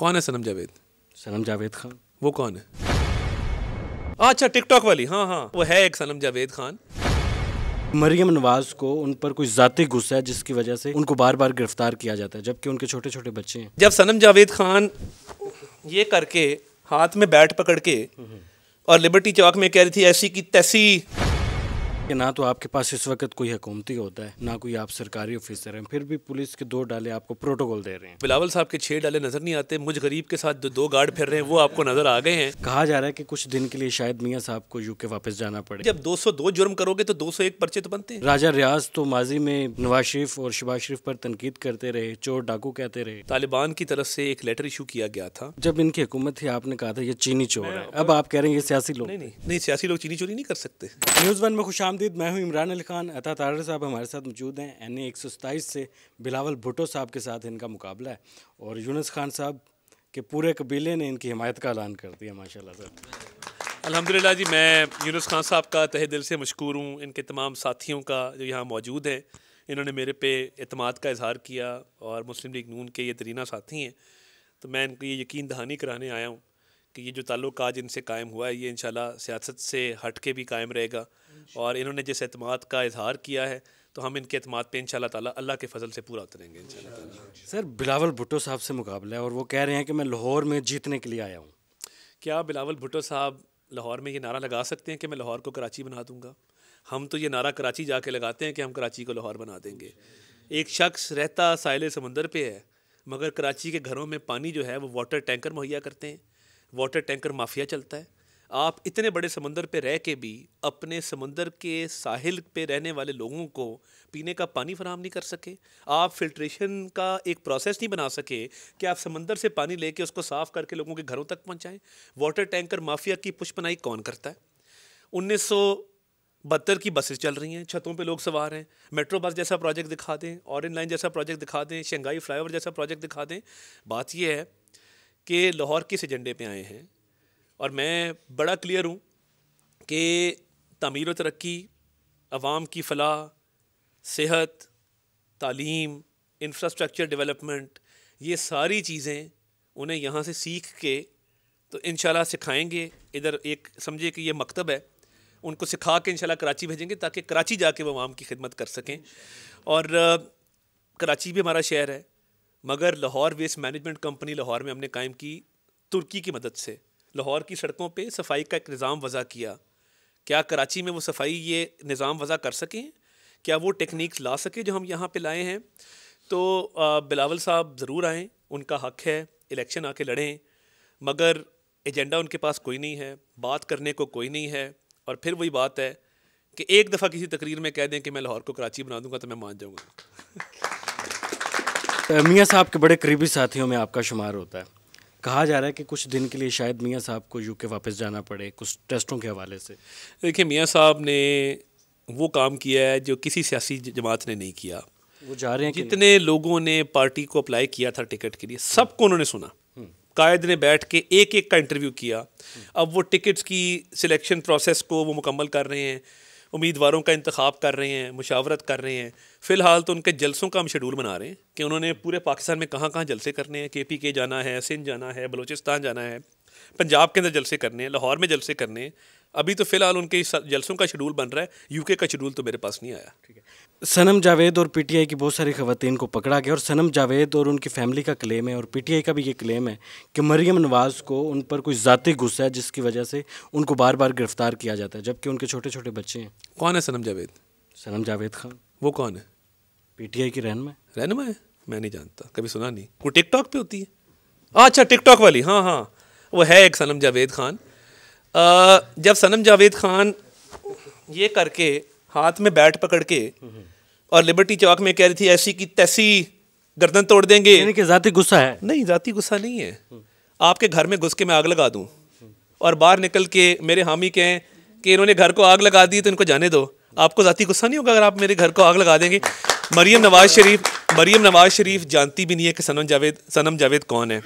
کون ہے سنم جاوید؟ سنم جاوید خان. وہ کون ہے؟ اچھا ٹک ٹاک والی. ہاں ہاں وہ ہے ایک سنم جاوید خان. مریم نواز کو ان پر کوئی ذاتی غصہ ہے جس کی وجہ سے ان کو بار بار گرفتار کیا جاتا ہے جبکہ ان کے چھوٹے چھوٹے بچے ہیں. جب سنم جاوید خان یہ کر کے ہاتھ میں بیٹ پکڑ کے اور لبرٹی چوک میں کہہ رہی تھی ایسی کی تیسی کہ نہ تو آپ کے پاس اس وقت کوئی حکومتی ہوتا ہے نہ کوئی آپ سرکاری آفیسر ہیں, پھر بھی پولیس کے 2 ڈالے آپ کو پروٹوکول دے رہے ہیں. بلاول صاحب کے 6 ڈالے نظر نہیں آتے, مجھ غریب کے ساتھ جو 2 گارڈ پھر رہے ہیں وہ آپ کو نظر آ گئے ہیں. کہا جا رہا ہے کہ کچھ دن کے لیے شاید میاں صاحب کو یو کے واپس جانا پڑے. جب 202 جرم کرو گے تو 201 پرچے تو بنتے ہیں. راجہ ریاض تو ماضی میں نواز شریف اور شہباز شریف پر تنقید کرتے رہے, چور ڈاکو کہتے رہے. طالبان کی طرف سے ایک لیٹر ایشو کیا گیا تھا. جب ان کی حکومت تھی آپ نے کہا تھا یہ چینی چور ہے, اب آپ کہہ رہے ہیں یہ سیاسی لوگ. نہیں سیاسی لوگ چینی چوری نہیں کر سکتے. نیوز 1 میں خوش آمدید. میں ہوں عمران علی خان. عطا طاہر صاحب ہمارے ساتھ موجود ہیں. NA 127 سے بلاول بھٹو صاحب کے ساتھ ان کا مقابلہ ہے اور یونس خان صاحب کے پورے قبیلے نے ان کی حمایت کا اعلان کر دیا. ماشاءاللہ سر. الحمدللہ جی, میں یونس خان صاحب کا تہہ دل سے مشکور ہوں. ان کے تمام ساتھیوں کا جو یہاں موجود ہیں, انہوں نے میرے پہ اعتماد کا اظہار کیا اور مسلم لیگ نون کے یہ ترینہ ساتھی ہیں. تو میں ان کو یہ یقین دہانی کرانے آیا ہوں کہ یہ جو تعلق آج ان سے قائم ہوا ہے یہ انشاءاللہ سیاست سے ہٹ کے بھی قائم رہے گا. اور انہوں نے جس اعتماد کا اظہار کیا ہے تو ہم ان کے اعتماد پہ انشاءاللہ تعالیٰ اللہ کے فضل سے پورا اتریں گے انشاءاللہ تعالیٰ. سر بلاول بھٹو صاحب سے مقابلہ ہے اور وہ کہہ رہے ہیں کہ میں لاہور میں جیتنے کے لیے آیا ہوں. کیا بلاول بھٹو صاحب لاہور میں یہ نعرہ لگا سکتے ہیں کہ میں لاہور کو کراچی بنا دوں گا؟ ہم تو یہ نعرہ کراچی جا کے لگاتے ہیں کہ ہم کراچی کو لاہور بنا دیں گے. ایک شخص رہتا ساحل سمندر پہ ہے مگر کراچی کے گھروں میں پانی جو ہے وہ واٹر ٹینکر مہیا کرتے ہیں. واٹر ٹینکر مافیا چلتا ہے. آپ اتنے بڑے سمندر پہ رہ کے بھی اپنے سمندر کے ساحل پہ رہنے والے لوگوں کو پینے کا پانی فراہم نہیں کر سکے. آپ فلٹریشن کا ایک پروسیس نہیں بنا سکے کہ آپ سمندر سے پانی لے کے اس کو صاف کر کے لوگوں کے گھروں تک پہنچائیں. واٹر ٹینکر مافیا کی پشپنائی کون کرتا ہے؟ 1972 کی بسیں چل رہی ہیں, چھتوں پہ لوگ سوار ہیں. میٹرو بس جیسا پروجیکٹ دکھا دیں, اورنج لائن جیسا پروجیکٹ دکھا دیں, شنگھائی فلائی اوور جیسا پروجیکٹ دکھا دیں. بات یہ ہے کہ لاہور کس ایجنڈے پہ آئے ہیں, اور میں بڑا کلیئر ہوں کہ تعمیر و ترقی, عوام کی فلاح, صحت, تعلیم, انفراسٹرکچر ڈیولپمنٹ, یہ ساری چیزیں انہیں یہاں سے سیکھ کے تو انشاءاللہ سکھائیں گے. ادھر ایک سمجھے کہ یہ مکتب ہے, ان کو سکھا کے انشاءاللہ کراچی بھیجیں گے تاکہ کراچی جا کے وہ عوام کی خدمت کر سکیں. اور کراچی بھی ہمارا شہر ہے مگر Lahore waste management company Lahore میں ہم نے قائم کی ترکی کی مدد سے. لاہور کی سڑکوں پہ صفائی کا ایک نظام وضع کیا. کیا کراچی میں وہ صفائی یہ نظام وضع کر سکیں؟ کیا وہ ٹیکنیکس لا سکے جو ہم یہاں پہ لائے ہیں؟ تو بلاول صاحب ضرور آئیں, ان کا حق ہے, الیکشن آ کے لڑیں, مگر ایجنڈا ان کے پاس کوئی نہیں ہے, بات کرنے کو کوئی نہیں ہے. اور پھر وہی بات ہے کہ ایک دفعہ کسی تقریر میں کہہ دیں کہ میں لاہور کو کراچی بنا دوں گا تو میں مان جاؤں گا. میاں صاحب کے بڑے قریبی ساتھیوں میں آپ کا شمار ہوتا ہے. کہا جا رہا ہے کہ کچھ دن کے لیے شاید میاں صاحب کو یو کے واپس جانا پڑے کچھ ٹیسٹوں کے حوالے سے. دیکھیں میاں صاحب نے وہ کام کیا ہے جو کسی سیاسی جماعت نے نہیں کیا. وہ جا رہے ہیں جتنے لوگوں نے پارٹی کو اپلائی کیا تھا ٹکٹ کے لیے سب کو انہوں نے سنا, قائد نے بیٹھ کے ایک ایک کا انٹرویو کیا. اب وہ ٹکٹس کی سلیکشن پروسیس کو وہ مکمل کر رہے ہیں, امیدواروں کا انتخاب کر رہے ہیں, مشاورت کر رہے ہیں. فی الحال تو ان کے جلسوں کا ہم شیڈول بنا رہے ہیں کہ انہوں نے پورے پاکستان میں کہاں کہاں جلسے کرنے ہیں. KPK جانا ہے, سندھ جانا ہے, بلوچستان جانا ہے, پنجاب کے اندر جلسے کرنے ہیں, لاہور میں جلسے کرنے ہیں. ابھی تو فی الحال ان کے جلسوں کا شیڈول بن رہا ہے, UK کا شیڈول تو میرے پاس نہیں آیا. ٹھیک ہے. سنم جاوید اور PTI کی بہت ساری خواتین کو پکڑا گیا اور سنم جاوید اور ان کی فیملی کا کلیم ہے اور PTI کا بھی یہ کلیم ہے کہ مریم نواز کو ان پر کوئی ذاتی غصہ ہے جس کی وجہ سے ان کو بار بار گرفتار کیا جاتا ہے جبکہ ان کے چھوٹے چھوٹے بچے ہیں. کون ہے سنم جاوید؟ سنم جاوید خان. وہ کون ہے؟ PTI کی رہنما ہے. میں نہیں جانتا, کبھی سنا نہیں. وہ ٹک ٹاک پہ ہوتی ہے. اچھا ٹک ٹاک والی. ہاں ہاں وہ ہے ایک سنم جاوید خان. جب سنم جاوید خان یہ کر کے ہاتھ میں بیٹ پکڑ کے اور لبرٹی چوک میں کہہ رہی تھی ایسی کی تیسی گردن توڑ دیں گے, یعنی کہ ذاتی غصہ ہے. نہیں ذاتی غصہ نہیں ہے. آپ کے گھر میں گھس کے میں آگ لگا دوں اور باہر نکل کے میرے حامی کہیں کہ انہوں نے گھر کو آگ لگا دی تو ان کو جانے دو, آپ کو ذاتی غصہ نہیں ہوگا اگر آپ میرے گھر کو آگ لگا دیں گے؟ مریم نواز شریف جانتی بھی نہیں ہے کہ سنم جاوید کون ہے.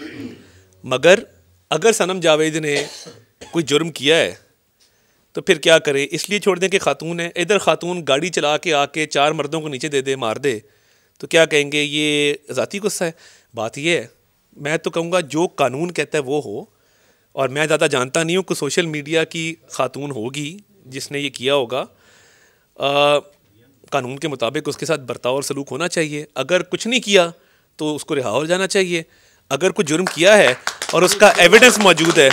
مگر اگر سنم جاوید نے کوئی جرم کیا ہے تو پھر کیا کرے, اس لیے چھوڑ دیں کہ خاتون ہے. ادھر خاتون گاڑی چلا کے آ کے 4 مردوں کو نیچے دے دے, مار دے, تو کیا کہیں گے یہ ذاتی غصہ ہے. بات یہ ہے میں تو کہوں گا جو قانون کہتا ہے وہ ہو, اور میں زیادہ جانتا نہیں ہوں کہ سوشل میڈیا کی خاتون ہوگی جس نے یہ کیا ہوگا. قانون کے مطابق اس کے ساتھ برتاؤ اور سلوک ہونا چاہیے. اگر کچھ نہیں کیا تو اس کو رہا ہو جانا چاہیے. اگر کوئی جرم کیا ہے اور اس کا ایویڈنس موجود ہے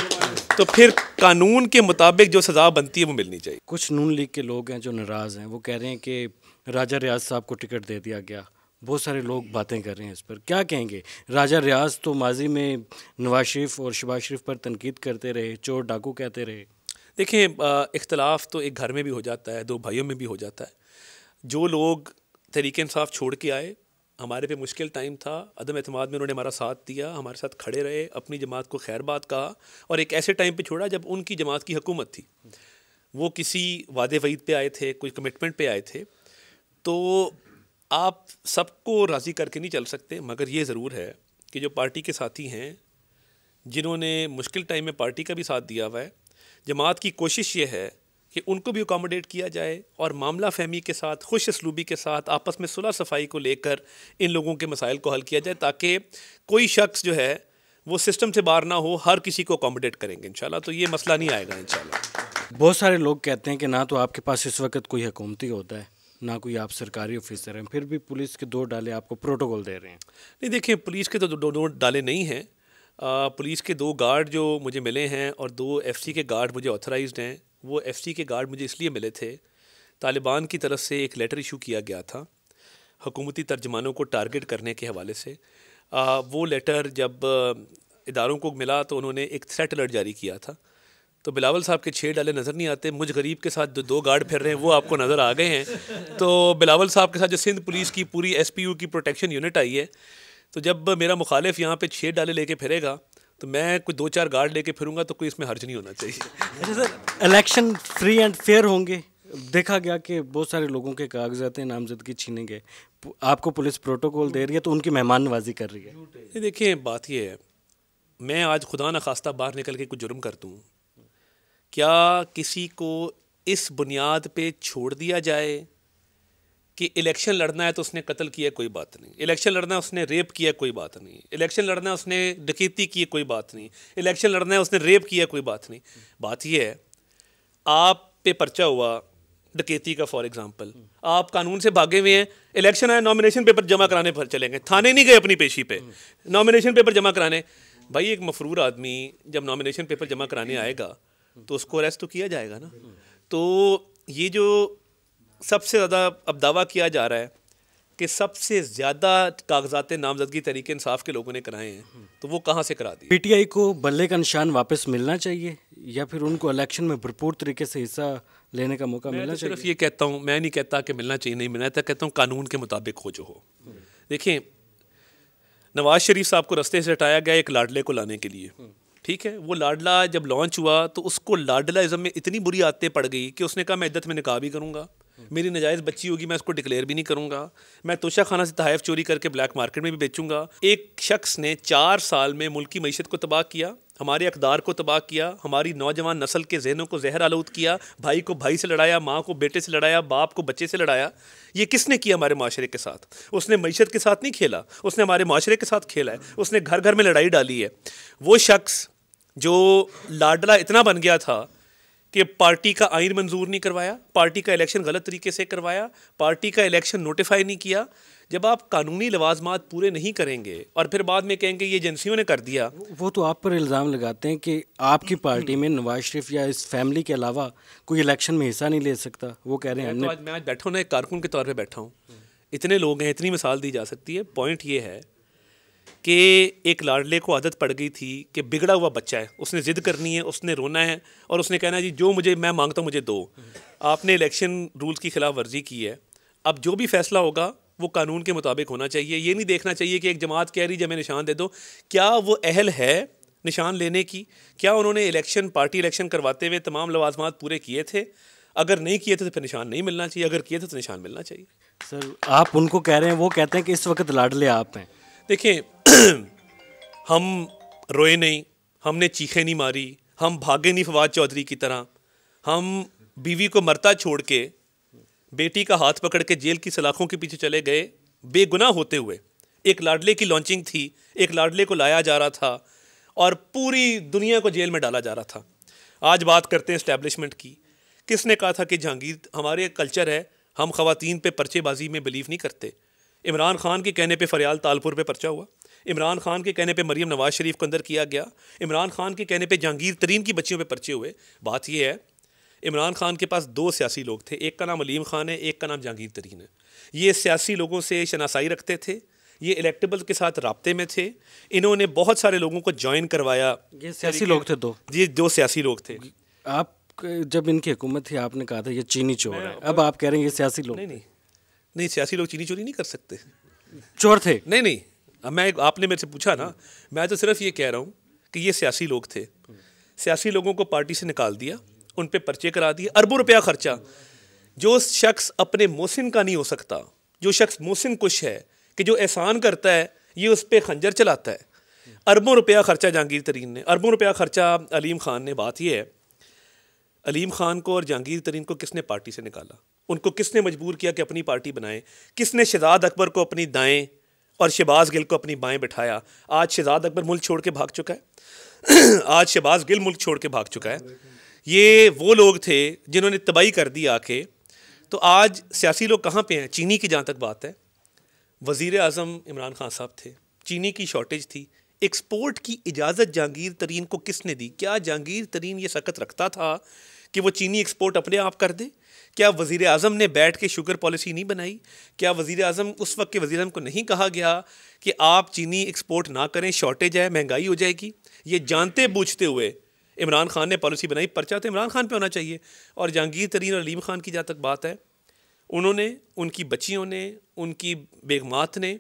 تو پھر قانون کے مطابق جو سزا بنتی ہے وہ ملنی چاہیے. کچھ نون لیگ کے لوگ ہیں جو ناراض ہیں, وہ کہہ رہے ہیں کہ راجہ ریاض صاحب کو ٹکٹ دے دیا گیا. بہت سارے لوگ باتیں کر رہے ہیں اس پر, کیا کہیں گے؟ راجہ ریاض تو ماضی میں نواز شریف اور شہباز شریف پر تنقید کرتے رہے, چور ڈاکو کہتے رہے. دیکھیں, اختلاف تو ایک گھر میں بھی ہو جاتا ہے, دو بھائیوں میں بھی ہو جاتا ہے. جو لوگ تحریک انصاف چھوڑ کے آئے, ہمارے پہ مشکل ٹائم تھا, عدم اعتماد میں انہوں نے ہمارا ساتھ دیا, ہمارے ساتھ کھڑے رہے, اپنی جماعت کو خیر بات کہا, اور ایک ایسے ٹائم پہ چھوڑا جب ان کی جماعت کی حکومت تھی. وہ کسی وعدے وعید پہ آئے تھے, کوئی کمٹمنٹ پہ آئے تھے. تو آپ سب کو راضی کر کے نہیں چل سکتے, مگر یہ ضرور ہے کہ جو پارٹی کے ساتھی ہیں جنہوں نے مشکل ٹائم میں پارٹی کا بھی ساتھ دیا ہوا ہے, جماعت کی کوشش یہ ہے کہ ان کو بھی اکاموڈیٹ کیا جائے اور معاملہ فہمی کے ساتھ, خوش اسلوبی کے ساتھ, آپس میں صلح صفائی کو لے کر ان لوگوں کے مسائل کو حل کیا جائے, تاکہ کوئی شخص جو ہے وہ سسٹم سے باہر نہ ہو, ہر کسی کو اکاموڈیٹ کریں گے انشاءاللہ, تو یہ مسئلہ نہیں آئے گا انشاءاللہ. بہت سارے لوگ کہتے ہیں کہ نہ تو آپ کے پاس اس وقت کوئی حکومتی ہوتا ہے, نہ کوئی آپ سرکاری آفیسر ہیں, پھر بھی پولیس کے 2 ڈالے آپ کو پروٹوکول دے رہے ہیں. نہیں دیکھیں, پولیس کے تو 2 ڈالے نہیں ہیں. پولیس کے 2 گارڈ جو مجھے ملے ہیں اور 2 FT کے گارڈ مجھے آتھرائزڈ ہیں. وہ FT کے گارڈ مجھے اس لیے ملے تھے, طالبان کی طرف سے ایک لیٹر ایشو کیا گیا تھا حکومتی ترجمانوں کو ٹارگٹ کرنے کے حوالے سے. وہ لیٹر جب اداروں کو ملا تو انہوں نے ایک تھریٹ الرٹ جاری کیا تھا. تو بلاول صاحب کے 6 ڈالے نظر نہیں آتے, مجھ غریب کے ساتھ 2 گارڈ پھر رہے ہیں وہ آپ کو نظر آ گئے ہیں. تو بلاول صاحب کے ساتھ جو سندھ پولیس کی پوری SPU کی پروٹیکشن یونٹ آئی ہے, تو جب میرا مخالف یہاں پہ 6 ڈالے لے کے پھرے گا تو میں کوئی 2-4 گارڈ لے کے پھروں گا, تو کوئی اس میں حرج نہیں ہونا چاہیے. اچھا سر, الیکشن فری اینڈ فیئر ہوں گے؟ دیکھا گیا کہ بہت سارے لوگوں کے کاغذات نامزدگی چھینے گئے, آپ کو پولیس پروٹوکول دے رہی ہے تو ان کی مہمان نوازی کر رہی ہے. دیکھیں, بات یہ ہے, میں آج خدا نخواستہ باہر نکل کے کچھ جرم کر دوں, کیا کسی کو اس بنیاد پہ چھوڑ دیا جائے کہ الیکشن لڑنا ہے تو اس نے قتل کیا کوئی بات نہیں, الیکشن لڑنا ہے اس نے ریپ کیا کوئی بات نہیں, الیکشن لڑنا ہے اس نے ڈکیتی کی کوئی بات نہیں, الیکشن لڑنا ہے اس نے ریپ کیا کوئی بات نہیں. بات یہ ہے, آپ پہ پرچہ ہوا ڈکیتی کا فار ایگزامپل, آپ قانون سے بھاگے ہوئے ہیں, الیکشن آیا نامینیشن پیپر جمع کرانے پر چلیں گے, تھانے نہیں گئے اپنی پیشی پہ نامینیشن پیپر جمع کرانے. بھائی ایک مفرور آدمی جب نامینیشن پیپر جمع کرانے آئے گا تو اس کو اریسٹ تو کیا جائے گا نا. تو یہ جو سب سے زیادہ اب دعویٰ کیا جا رہا ہے کہ سب سے زیادہ کاغذات نامزدگی تحریک انصاف کے لوگوں نے کرائے ہیں, تو وہ کہاں سے کرا دی؟ PTI کو بلے کا نشان واپس ملنا چاہیے یا پھر ان کو الیکشن میں بھرپور طریقے سے حصہ لینے کا موقع ملنا چاہیے؟ میں صرف یہ کہتا ہوں, میں نہیں کہتا کہ ملنا چاہیے نہیں ملنا چاہیے, کہتا ہوں قانون کے مطابق ہو جو ہو. دیکھیں, نواز شریف صاحب کو رستے سے ہٹایا گیا ایک لاڈلے کو لانے کے لیے, ٹھیک ہے. وہ لاڈلا جب لانچ ہوا تو اس کو لاڈلا ازم میں اتنی بری عادتیں پڑ گئی کہ اس نے کہا میں عدت میں نکاح بھی کروں گا, میری نجائز بچی ہوگی میں اس کو ڈکلیئر بھی نہیں کروں گا, میں توشہ خانہ سے تحائف چوری کر کے بلیک مارکیٹ میں بھی بیچوں گا. ایک شخص نے 4 سال میں ملک کی معیشت کو تباہ کیا, ہمارے اقدار کو تباہ کیا, ہماری نوجوان نسل کے ذہنوں کو زہر آلود کیا, بھائی کو بھائی سے لڑایا, ماں کو بیٹے سے لڑایا, باپ کو بچے سے لڑایا. یہ کس نے کیا ہمارے معاشرے کے ساتھ؟ اس نے معیشت کے ساتھ نہیں کھیلا, اس نے ہمارے معاشرے کے ساتھ کھیلا ہے, اس نے گھر گھر میں لڑائی ڈالی ہے. وہ شخص جو لاڈلا اتنا بن گیا تھا کہ پارٹی کا آئین منظور نہیں کروایا, پارٹی کا الیکشن غلط طریقے سے کروایا, پارٹی کا الیکشن نوٹیفائی نہیں کیا. جب آپ قانونی لوازمات پورے نہیں کریں گے اور پھر بعد میں کہیں گے یہ ایجنسیوں نے کر دیا. وہ تو آپ پر الزام لگاتے ہیں کہ آپ کی پارٹی میں نواز شریف یا اس فیملی کے علاوہ کوئی الیکشن میں حصہ نہیں لے سکتا. وہ کہہ رہے ہیں میں آج بیٹھا ہوں نا, ایک کارکن کے طور پہ بیٹھا ہوں, اتنے لوگ ہیں, اتنی مثال دی جا سکتی ہے. پوائنٹ یہ ہے کہ ایک لاڈلے کو عادت پڑ گئی تھی کہ بگڑا ہوا بچہ ہے, اس نے ضد کرنی ہے, اس نے رونا ہے اور اس نے کہنا جی جو میں مانگتا ہوں مجھے دو. آپ نے الیکشن رولز کی خلاف ورزی کی ہے, اب جو بھی فیصلہ ہوگا وہ قانون کے مطابق ہونا چاہیے. یہ نہیں دیکھنا چاہیے کہ ایک جماعت کہہ رہی ہے ہمیں نشان دے دو, کیا وہ اہل ہے نشان لینے کی؟ کیا انہوں نے پارٹی الیکشن کرواتے ہوئے تمام لوازمات پورے کیے تھے؟ اگر نہیں کیے تھے تو پھر نشان نہیں ملنا چاہیے, اگر کیے تھے تو نشان ملنا چاہیے. سر آپ ان کو کہہ رہے ہیں, وہ کہتے ہیں کہ اس وقت لاڈلے آپ ہیں. دیکھیں, ہم روئے نہیں, ہم نے چیخیں نہیں ماری, ہم بھاگے نہیں فواد چودھری کی طرح, ہم بیوی کو مرتا چھوڑ کے بیٹی کا ہاتھ پکڑ کے جیل کی سلاخوں کے پیچھے چلے گئے بے گناہ ہوتے ہوئے. ایک لاڈلے کی لانچنگ تھی, ایک لاڈلے کو لایا جا رہا تھا اور پوری دنیا کو جیل میں ڈالا جا رہا تھا. آج بات کرتے ہیں اسٹیبلشمنٹ کی. کس نے کہا تھا کہ جہانگیر, ہمارے کلچر ہے ہم خواتین پہ پرچے بازی میں بلیو نہیں کرتے. عمران خان کے کہنے پہ فریال تالپور پہ پرچہ ہوا, عمران خان کے کہنے پہ مریم نواز شریف کو اندر کیا گیا, عمران خان کے کہنے پہ جہانگیر ترین کی بچیوں پہ پرچے ہوئے. بات یہ ہے عمران خان کے پاس 2 سیاسی لوگ تھے, ایک کا نام علیم خان ہے, ایک کا نام جہانگیر ترین ہے. یہ سیاسی لوگوں سے شناسائی رکھتے تھے, یہ الیکٹیبل کے ساتھ رابطے میں تھے, انہوں نے بہت سارے لوگوں کو جوائن کروایا. یہ سیاسی لوگ تھے 2 جی 2 سیاسی لوگ تھے. آپ جب ان کی حکومت تھی آپ نے کہا تھا یہ چینی چور ہے, اب آپ کہہ رہے ہیں یہ سیاسی لوگ. نہیں سیاسی لوگ چینی چوری نہیں کر سکتے, چور تھے. نہیں اب میں, آپ نے میرے سے پوچھا نا, میں تو صرف یہ کہہ رہا ہوں کہ یہ سیاسی لوگ تھے. سیاسی لوگوں کو پارٹی سے نکال دیا, ان پہ پرچے کرا دیے, اربوں روپیہ خرچہ. جو شخص اپنے محسن کا نہیں ہو سکتا, جو شخص محسن کش ہے کہ جو احسان کرتا ہے یہ اس پہ خنجر چلاتا ہے. اربوں روپیہ خرچہ جہانگیر ترین نے, اربوں روپیہ خرچہ علیم خان نے. بات یہ ہے علیم خان کو اور جہانگیر ترین کو کس نے پارٹی سے نکالا, ان کو کس نے مجبور کیا کہ اپنی پارٹی بنائیں, کس نے شہزاد اکبر کو اپنی دائیں اور شہباز گل کو اپنی بائیں بٹھایا. آج شہزاد اکبر ملک چھوڑ کے بھاگ چکا ہے, آج شہباز گل ملک چھوڑ کے بھاگ چکا ہے. یہ وہ لوگ تھے جنہوں نے تباہی کر دی آ کے. تو آج سیاسی لوگ کہاں پہ ہیں؟ چینی کی جہاں تک بات ہے, وزیر اعظم عمران خان صاحب تھے, چینی کی شارٹیج تھی, ایکسپورٹ کی اجازت جہانگیر ترین کو کس نے دی؟ کیا جہانگیر ترین یہ سخت رکھتا تھا کہ وہ چینی ایکسپورٹ اپنے آپ کر دے؟ کیا وزیر اعظم نے بیٹھ کے شوگر پالیسی نہیں بنائی؟ کیا وزیر اعظم اس وقت کے وزیر اعظم کو نہیں کہا گیا کہ آپ چینی ایکسپورٹ نہ کریں, شارٹیج ہے, مہنگائی ہو جائے گی؟ یہ جانتے بوجھتے ہوئے عمران خان نے پالیسی بنائی. پرچہ تو عمران خان پہ ہونا چاہیے. اور جہانگیر ترین اور علیم خان کی جہاں تک بات ہے, انہوں نے, ان کی بچیوں نے, ان کی بیگمات نے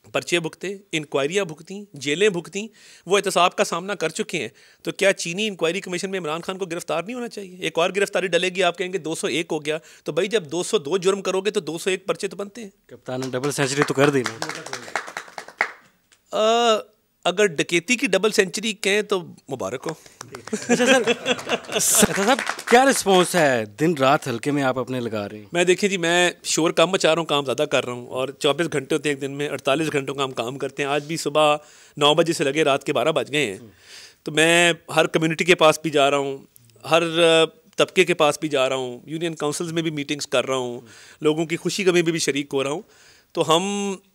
پرچے بھگتے, انکوائریاں بھگتیں, جیلیں بھگتیں, وہ احتساب کا سامنا کر چکے ہیں. تو کیا چینی انکوائری کمیشن میں عمران خان کو گرفتار نہیں ہونا چاہیے؟ ایک اور گرفتاری ڈلے گی, آپ کہیں گے 201 ہو گیا. تو بھائی جب 202 جرم کرو گے تو 201 پرچے تو بنتے ہیں. کپتان نے ڈبل سینچری تو کر دی نا. اگر ڈکیتی کی ڈبل سینچری کہیں تو مبارک ہو. اچھا سر صاحب کیا رسپانس ہے دن رات حلقے میں آپ اپنے لگا رہے ہیں؟ میں دیکھیں جی, میں شور کم مچا رہا ہوں, کام زیادہ کر رہا ہوں. اور 24 گھنٹے ہوتے ہیں ایک دن میں, 48 گھنٹوں کا ہم کام کرتے ہیں. آج بھی صبح 9 بجے سے لگے رات کے 12 بج گئے ہیں. تو میں ہر کمیونٹی کے پاس بھی جا رہا ہوں, ہر طبقے کے پاس بھی جا رہا ہوں, یونین کونسلز میں بھی میٹنگز کر رہا ہوں, لوگوں کی خوشی غمی میں بھی شریک ہو رہا ہوں. تو ہم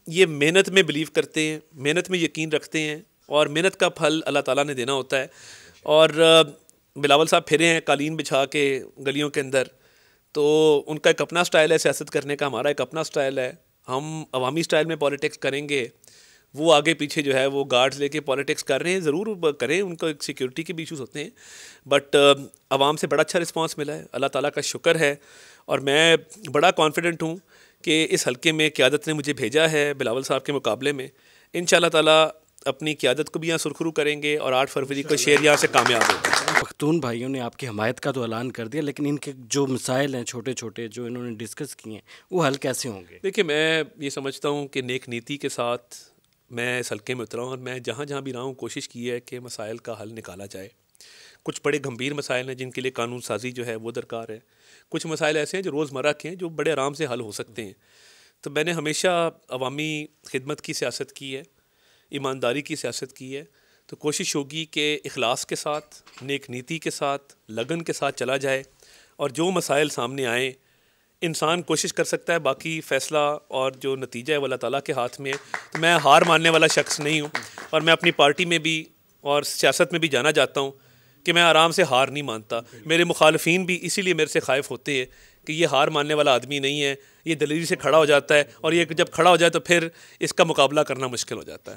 یہ محنت میں بلیو کرتے ہیں, محنت میں یقین رکھتے ہیں, اور محنت کا پھل اللہ تعالیٰ نے دینا ہوتا ہے. اور بلاول صاحب پھرے ہیں قالین بچھا کے گلیوں کے اندر, تو ان کا ایک اپنا سٹائل ہے سیاست کرنے کا, ہمارا ایک اپنا سٹائل ہے. ہم عوامی سٹائل میں پولیٹکس کریں گے, وہ آگے پیچھے جو ہے وہ گارڈز لے کے پولیٹکس کر رہے ہیں, ضرور کریں, ان کو ایک سیکیورٹی کے بھی ایشوز ہوتے ہیں, بٹ عوام سے بڑا اچھا رسپانس ملا ہے, اللہ تعالیٰ کا شکر ہے. اور میں بڑا کانفیڈنٹ ہوں کہ اس حلقے میں قیادت نے مجھے بھیجا ہے بلاول صاحب کے مقابلے میں. انشاءاللہ تعالیٰ اپنی قیادت کو بھی یہاں سرخرو کریں گے, اور 8 فروری کو شیر یہاں سے کامیاب ہوگا. پختون بھائیوں نے آپ کی حمایت کا تو اعلان کر دیا, لیکن ان کے جو مسائل ہیں چھوٹے چھوٹے جو انہوں نے ڈسکس کیے ہیں وہ حل کیسے ہوں گے؟ دیکھیے, میں یہ سمجھتا ہوں کہ نیک نیتی کے ساتھ میں اس حلقے میں اترا ہوں, اور میں جہاں جہاں بھی رہا ہوں کوشش کی ہے کہ مسائل کا حل نکالا جائے. کچھ بڑے گمبھیر مسائل ہیں جن کے لیے قانون سازی جو ہے وہ درکار ہے. کچھ مسائل ایسے ہیں جو روزمرہ کے ہیں جو بڑے آرام سے حل ہو سکتے ہیں. تو میں نے ہمیشہ عوامی خدمت کی سیاست کی ہے, ایمانداری کی سیاست کی ہے. تو کوشش ہوگی کہ اخلاص کے ساتھ, نیک نیتی کے ساتھ, لگن کے ساتھ چلا جائے, اور جو مسائل سامنے آئیں انسان کوشش کر سکتا ہے, باقی فیصلہ اور جو نتیجہ ہے وہ اللہ تعالیٰ کے ہاتھ میں ہے. تو میں ہار ماننے والا شخص نہیں ہوں, اور میں اپنی پارٹی میں بھی اور سیاست میں بھی جانا چاہتا ہوں کہ میں آرام سے ہار نہیں مانتا. میرے مخالفین بھی اسی لیے میرے سے خائف ہوتے ہیں کہ یہ ہار ماننے والا آدمی نہیں ہے, یہ دلیری سے کھڑا ہو جاتا ہے, اور یہ جب کھڑا ہو جائے تو پھر اس کا مقابلہ کرنا مشکل ہو جاتا ہے.